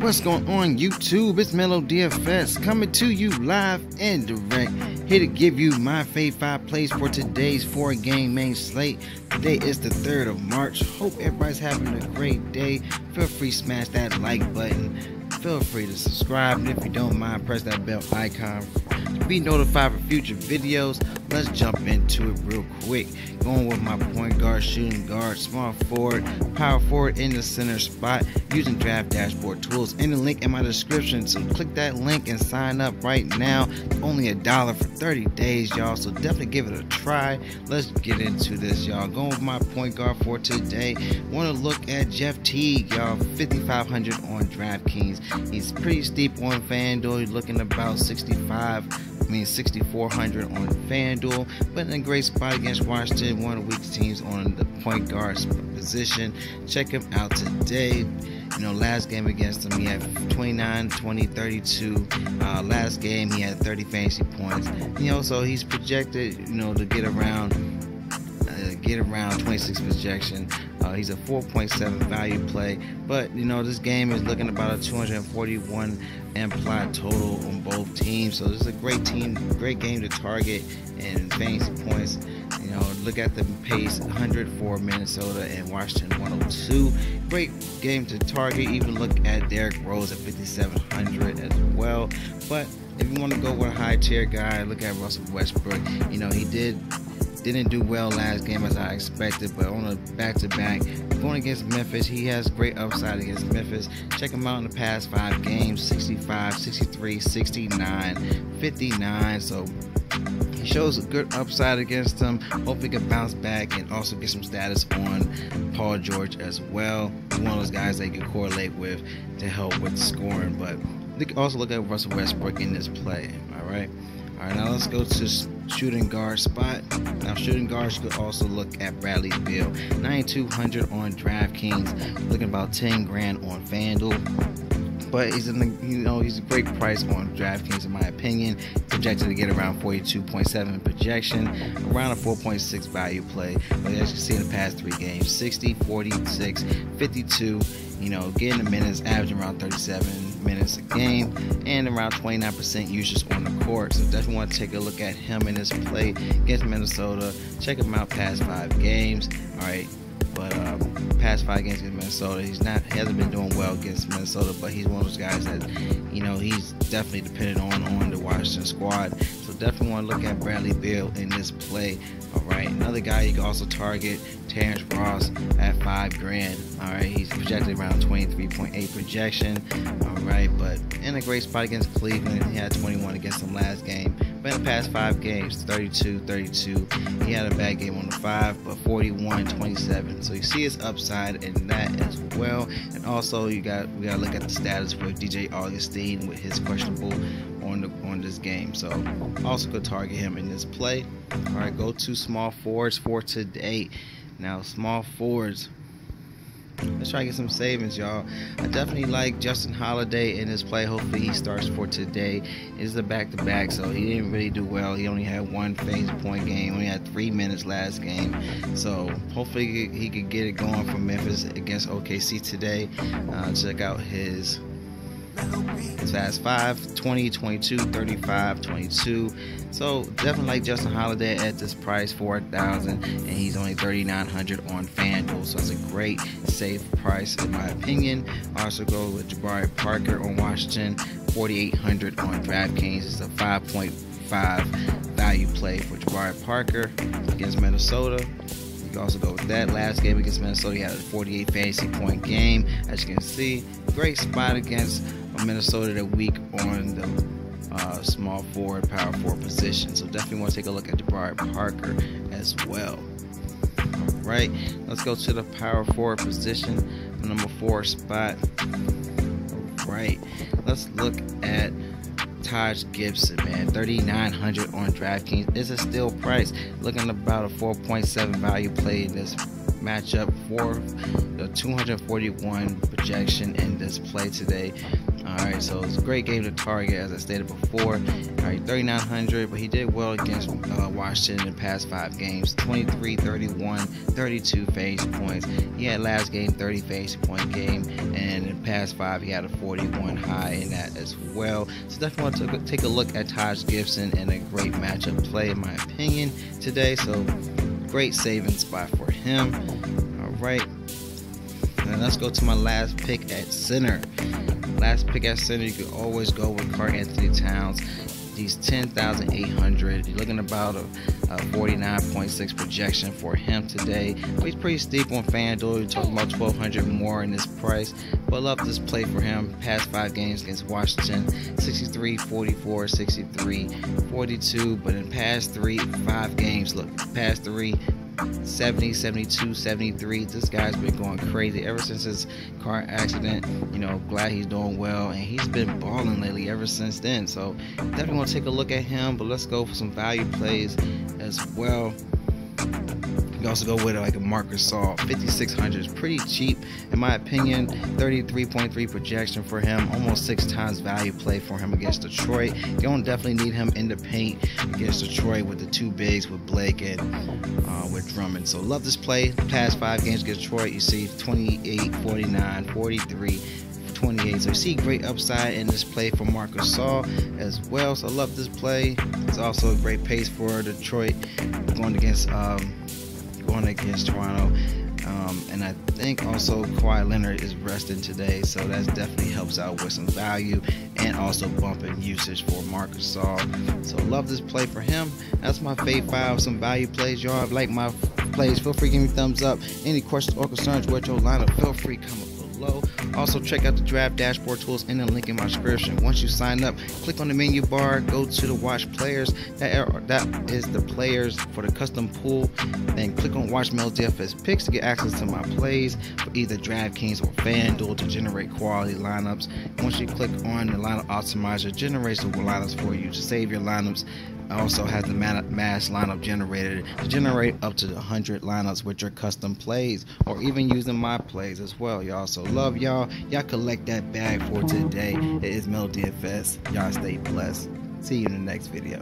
What's going on YouTube? It's Mellow DFS coming to you live and direct, here to give you my fave 5 plays for today's 4-game main slate. Today is the 3rd of March. Hope everybody's having a great day. Feel free to smash that like button. Feel free to subscribe, and if you don't mind, press that bell icon to be notified for future videos. Let's jump into it real quick. Going with my point guard, shooting guard, small forward, power forward in the center spot, using draft dashboard tools in the link in my description. So click that link and sign up right now. Only $1 for 30 days, y'all, so definitely give it a try. Let's get into this, y'all. Going with my point guard for today, want to look at Jeff Teague, y'all. 5,500 on DraftKings. He's pretty steep on FanDuel. He's looking about 6,400 on FanDuel, but in a great spot against Washington, one of the weak teams on the point guard position. Check him out today. Last game against him, he had 29, 20, 32. Last game, he had 30 fantasy points. So he's projected, to get around 26 projection. He's a 4.7 value play, but this game is looking about a 241 implied total on both teams. So this is a great game to target and fantasy points. Look at the pace: 100 for Minnesota and Washington 102. Great game to target. Even look at Derrick Rose at 5,700 as well. But if you want to go with a high tier guy, look at Russell Westbrook. He didn't do well last game as I expected, but on a back-to-back going against Memphis, he has great upside against Memphis. Check him out in the past 5 games: 65, 63, 69, 59. So he shows a good upside against them. Hopefully he can bounce back and also get some status on Paul George as well. He's one of those guys that you can correlate with to help with scoring. But you can also look at Russell Westbrook in this play. Alright, now let's go to shooting guard spot. Now shooting guards, you could also look at Bradley Beal. 9,200 on DraftKings, looking about 10 grand on FanDuel. But he's he's a great price on DraftKings in my opinion. Projected to get around 42.7 projection, around a 4.6 value play. But as you can see in the past 3 games, 60, 46, 52. Getting the minutes, averaging around 37 minutes a game, and around 29% usage on the court. So definitely want to take a look at him in this play against Minnesota. Check him out past 5 games. Alright. But past 5 games against Minnesota, he hasn't been doing well against Minnesota, but he's one of those guys that he's definitely dependent on the Washington squad. So definitely want to look at Bradley Beal in this play. Alright, another guy you can also target, Terrence Ross at 5 grand. Alright, he's projected around 23.8 projection. Alright, but in a great spot against Cleveland. He had 21 against them last game. But in the past 5 games, 32, 32. He had a bad game on the 5, but 41, 27. So you see his upside in that as well. And also we gotta look at the status with DJ Augustine with his questionable on this game. So also could target him in this play. Alright, go to small forwards for today. Now small forwards, let's try to get some savings, y'all. I definitely like Justin Holiday in this play. Hopefully he starts for today. It's a back-to-back, so he didn't really do well. He only had 1 fantasy point game. Only had 3 minutes last game. So hopefully he could get it going for Memphis against OKC today. Check out his fast 5, 20, 22, 35, 22. So definitely like Justin Holiday at this price, 4,000, and he's only 3,900 on FanDuel. So it's a great safe price in my opinion. Also go with Jabari Parker on Washington, 4,800 on DraftKings. It's a 5.5 value play for Jabari Parker against Minnesota. You can also go with that. Last game against Minnesota, he had a 48 fantasy point game. As you can see, great spot against Minnesota that week on the small forward, power forward position. So definitely want to take a look at Jabari Parker as well. Alright, let's go to the power forward position, the number 4 spot. Alright, let's look at Taj Gibson, man. 3,900 on DraftKings. It's a steal price. Looking about a 4.7 value play in this matchup for the 241 projection in this play today. Alright, so it's a great game to target, as I stated before. Alright, 3,900, but he did well against Washington in the past 5 games. 23, 31, 32 fantasy points. He had last game 30 fantasy point game, and in the past 5 he had a 41 high in that as well. So definitely want to take a look at Taj Gibson, and a great matchup play in my opinion today. So great saving spot for him. Alright, and let's go to my last pick at center. Last pick at center, you could always go with Karl-Anthony Towns. He's 10,800. You're looking about a 49.6 projection for him today. But he's pretty steep on FanDuel. You're talking about 1,200 more in this price. But I love this play for him. Past 5 games against Washington, 63, 44, 63, 42. But in past 5 games, look, past 3. 70, 72, 73. This guy's been going crazy ever since his car accident. You know, glad he's doing well, and he's been balling lately ever since then. So definitely want to take a look at him, but let's go for some value plays as well. You also go with like a Marc Gasol. 5,600 is pretty cheap in my opinion. 33.3 projection for him, almost 6 times value play for him against Detroit. You don't definitely need him in the paint against Detroit with the 2 bigs with Blake and with Drummond. So love this play. Past 5 games against Detroit, you see 28, 49, 43, 28. So you see great upside in this play for Marc Gasol as well. So I love this play. It's also a great pace for Detroit going against Toronto. And I think also Kawhi Leonard is resting today, so that definitely helps out with some value and also bumping usage for Marc Gasol. So love this play for him. That's my fave 5, some value plays. Y'all like my plays, feel free to give me a thumbs up. Any questions or concerns with your lineup, feel free to comment below. Also check out the draft dashboard tools in the link in my description. Once you sign up, click on the menu bar, go to the watch players. That is the players for the custom pool. Then click on watch Mel DFS picks to get access to my plays for either DraftKings or FanDuel to generate quality lineups. Once you click on the lineup optimizer, it generates the lineups for you to save your lineups. Also has the mass lineup generator to generate up to 100 lineups with your custom plays, or even using my plays as well, y'all. So love y'all. Y'all collect that bag for today. It is Mel DFS. Y'all stay blessed. See you in the next video.